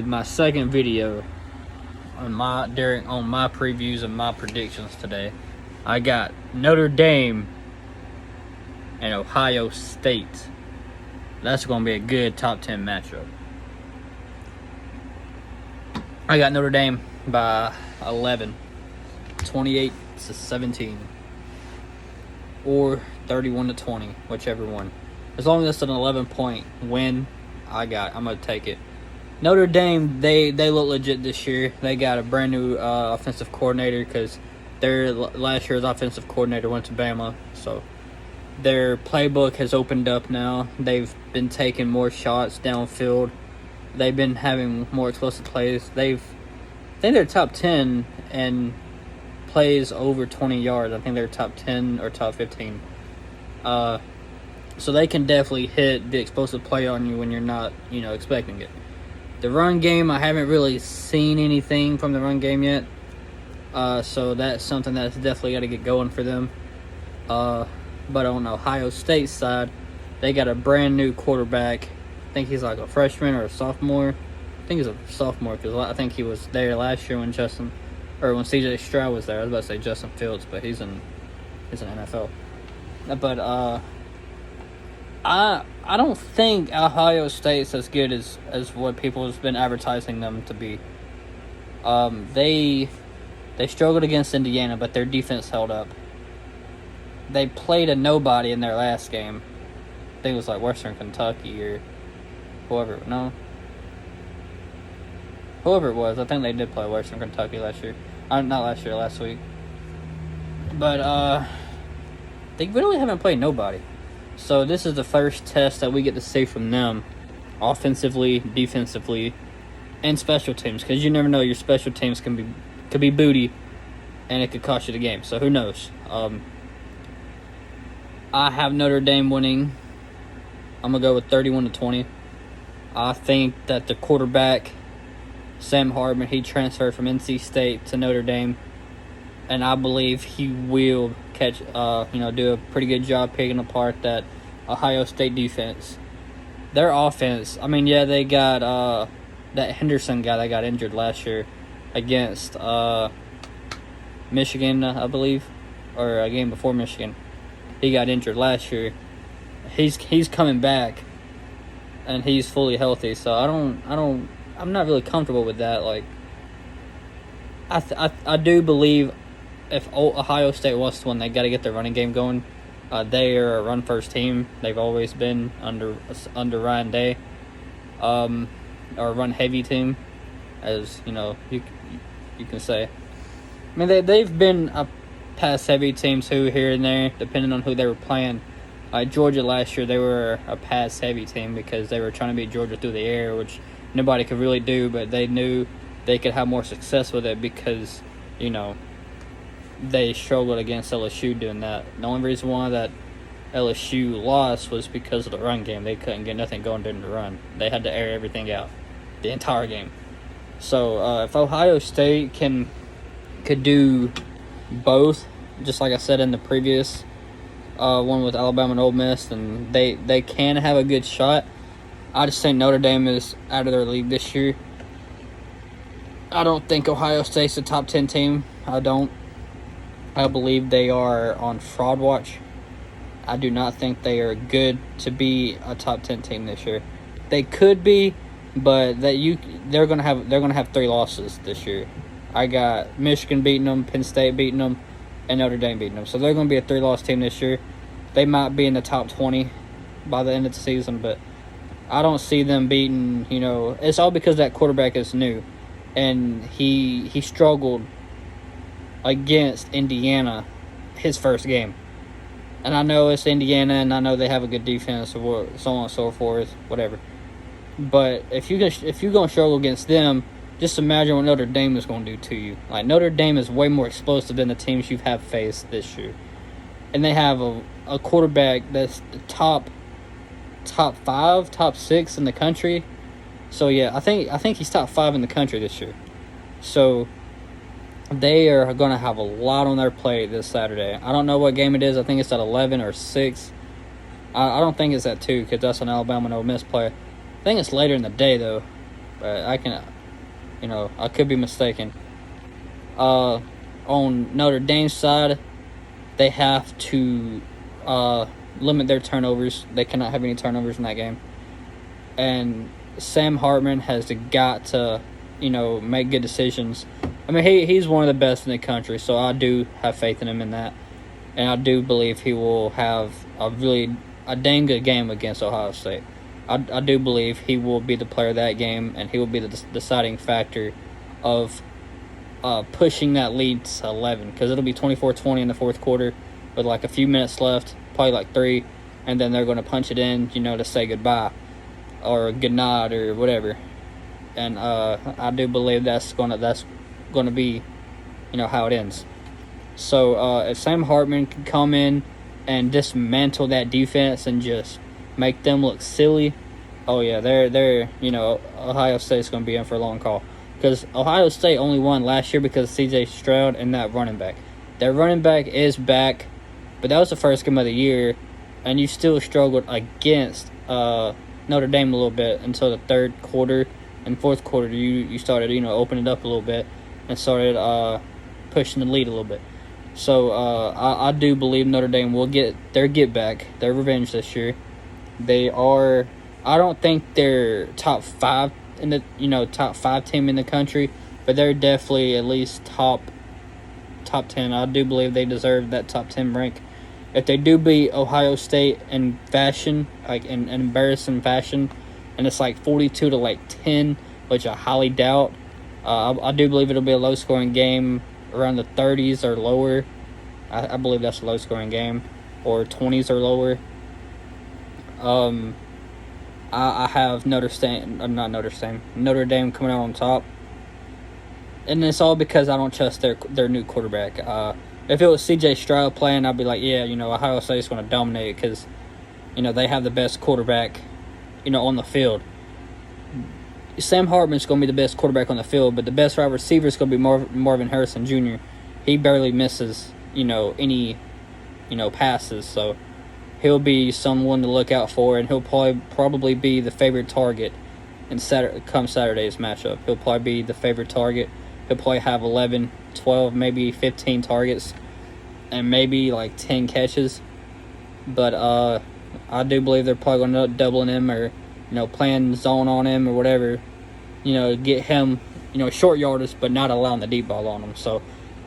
My second video on my previews and my predictions today. I got Notre Dame and Ohio State. That's going to be a good top 10 matchup. I got Notre Dame by 11, 28-17, or 31-20, whichever one. As long as it's an 11-point win, I'm going to take it. Notre Dame, they look legit this year. They got a brand new offensive coordinator because their last year's offensive coordinator went to Bama. So their playbook has opened up now. They've been taking more shots downfield. They've been having more explosive plays. I think they're top 10 in plays over 20 yards. I think they're top 10 or top 15. So they can definitely hit the explosive play on you when you're not, expecting it. The run game, I haven't really seen anything from the run game yet. So that's something that's definitely got to get going for them. But on Ohio State's side, they got a brand new quarterback. I think he's like a freshman or a sophomore. I think he's a sophomore because I think he was there last year when C.J. Stroud was there. I was about to say Justin Fields, but he's in NFL. But I don't think Ohio State's as good as what people have been advertising them to be. They struggled against Indiana, but their defense held up. They played a nobody in their last game. I think it was like Western Kentucky or whoever. No. Whoever it was. I think they did play Western Kentucky last year. Not last year, last week. But they really haven't played nobody. So this is the first test that we get to see from them, offensively, defensively, and special teams. Because you never know, your special teams could be booty, and it could cost you the game. So who knows? I have Notre Dame winning. I'm gonna go with 31-20. I think that the quarterback, Sam Hartman, he transferred from NC State to Notre Dame, and I believe he will do a pretty good job picking apart that Ohio State defense. Their offense, they got that Henderson guy that got injured last year against Michigan, I believe, or a game before Michigan. He got injured last year. He's coming back, and he's fully healthy. So I'm not really comfortable with that. Like, I do believe if Ohio State wants to win, they got to get their running game going. They are a run-first team. They've always been under Ryan Day, or a run-heavy team, as you can say. They've been a pass-heavy team too, here and there, depending on who they were playing. Georgia last year, they were a pass-heavy team because they were trying to beat Georgia through the air, which nobody could really do, but they knew they could have more success with it because, they struggled against LSU doing that. The only reason why that LSU lost was because of the run game. They couldn't get nothing going during the run. They had to air everything out the entire game. So if Ohio State could do both, just like I said in the previous one with Alabama and Ole Miss, then they can have a good shot. I just think Notre Dame is out of their league this year. I don't think Ohio State's a top 10 team. I don't. I believe they are on fraud watch. I do not think they are good to be a top 10 team this year. They could be, but they're gonna have 3 losses this year. I got Michigan beating them, Penn State beating them, and Notre Dame beating them. So they're gonna be a 3-loss team this year. They might be in the top 20 by the end of the season, but I don't see them beating. It's all because that quarterback is new, and he struggled against Indiana his first game. And I know it's Indiana, and I know they have a good defense, or so on and so forth, whatever. But if you're gonna struggle against them, just imagine what Notre Dame is going to do to you. Like, Notre Dame is way more explosive than the teams you have faced this year, and they have a quarterback that's the top 5, top 6 in the country. So yeah, I think he's top 5 in the country this year. So they are going to have a lot on their plate this Saturday. I don't know what game it is. I think it's at 11 or 6. I don't think it's at 2 because that's an Alabama and Ole Miss play. I think it's later in the day, though. but I could be mistaken. On Notre Dame's side, they have to limit their turnovers. They cannot have any turnovers in that game. And Sam Hartman has got to, make good decisions. I mean, he's one of the best in the country, so I do have faith in him in that. And I do believe he will have a dang good game against Ohio State. I do believe he will be the player of that game, and he will be the deciding factor of pushing that lead to 11, because it'll be 24-20 in the fourth quarter with like a few minutes left, probably like 3, and then they're going to punch it in, to say goodbye or good night or whatever. And I do believe that's gonna be, how it ends. So if Sam Hartman can come in and dismantle that defense and just make them look silly, oh yeah, they're Ohio State's gonna be in for a long call. Because Ohio State only won last year because of C.J. Stroud and that running back. That running back is back, but that was the first game of the year, and you still struggled against Notre Dame a little bit until the third quarter. And fourth quarter, you started, opening it up a little bit and started pushing the lead a little bit. So I do believe Notre Dame will get their get-back, their revenge this year. They are – I don't think they're top 5 in the top 5 team in the country, but they're definitely at least top 10. I do believe they deserve that top 10 rank. If they do beat Ohio State in fashion, like in embarrassing fashion, and it's like 42-10, which I highly doubt, I do believe it'll be a low-scoring game around the 30s or lower. I believe that's a low-scoring game, or 20s or lower. I have Notre Dame coming out on top. And it's all because I don't trust their new quarterback. If it was C.J. Stroud playing, I'd be like, yeah, Ohio State's going to dominate because, they have the best quarterback, on the field. Sam Hartman's going to be the best quarterback on the field, but the best wide receiver is going to be Marvin Harrison Jr. He barely misses, any, passes, so he'll be someone to look out for, and he'll probably be the favorite target come Saturday's matchup. He'll probably be the favorite target. He'll probably have 11, 12, maybe 15 targets, and maybe like 10 catches. But I do believe they're probably going to end up doubling him or, playing zone on him or whatever, get him, short yardage, but not allowing the deep ball on him. So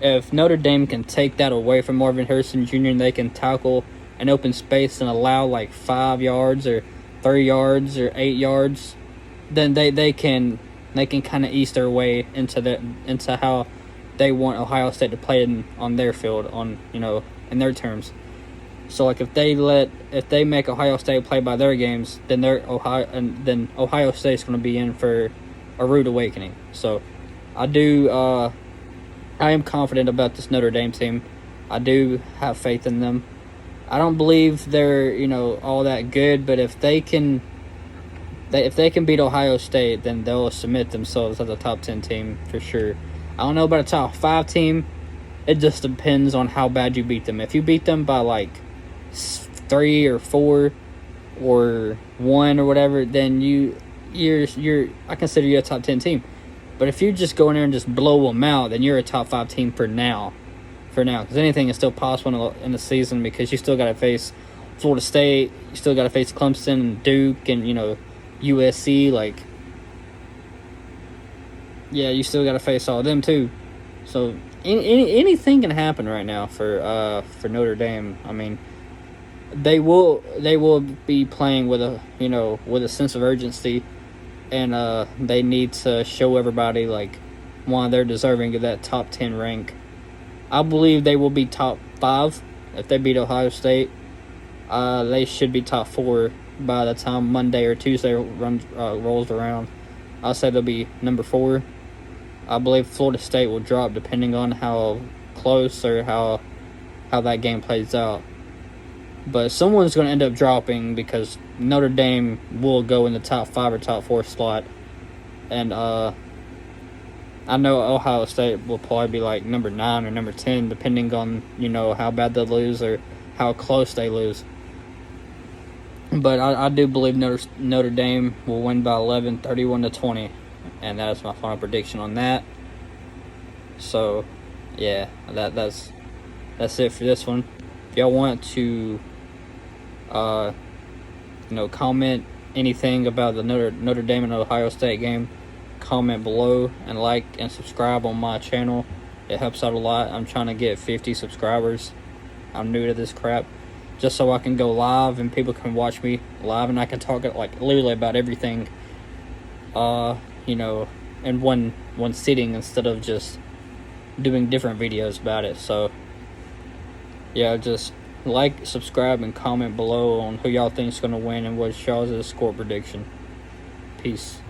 if Notre Dame can take that away from Marvin Harrison Jr. and they can tackle an open space and allow like 5 yards or 3 yards or 8 yards, then they can kind of ease their way into how they want Ohio State to play on their field, in their terms. So like if they make Ohio State play by their games, then Ohio State's going to be in for a rude awakening. So I am confident about this Notre Dame team. I do have faith in them. I don't believe they're all that good, but if they can beat Ohio State, then they'll submit themselves as a top 10 team for sure. I don't know about a top 5 team. It just depends on how bad you beat them. If you beat them by like 3 or 4 or 1 or whatever, then I consider you a top 10 team. But if you just go in there and just blow them out, then you're a top 5 team for now. Because anything is still possible in the season, because you still got to face Florida State, you still got to face Clemson and Duke and USC. Like, yeah, you still got to face all of them too. So anything can happen right now for Notre Dame. I mean, they will be playing with a sense of urgency, and they need to show everybody like why they're deserving of that top 10 rank. I believe they will be top 5 if they beat Ohio State. They should be top 4 by the time Monday or Tuesday rolls around. I'll say they'll be number 4. I believe Florida State will drop depending on how close or how that game plays out. But someone's going to end up dropping because Notre Dame will go in the top 5 or top 4 slot. And I know Ohio State will probably be like number 9 or number 10, depending on, how bad they lose or how close they lose. But I do believe Notre Dame will win by 11, 31-20. and that's my final prediction on that. So, yeah, that's it for this one. If y'all want to, comment anything about the Notre Dame and Ohio State game, comment below and like and subscribe on my channel. It helps out a lot. I'm trying to get 50 subscribers. I'm new to this crap, just so I can go live and people can watch me live and I can talk like literally about everything. In one sitting instead of just doing different videos about it. So yeah, just like, subscribe, and comment below on who y'all think is going to win and what's y'all's score prediction. Peace.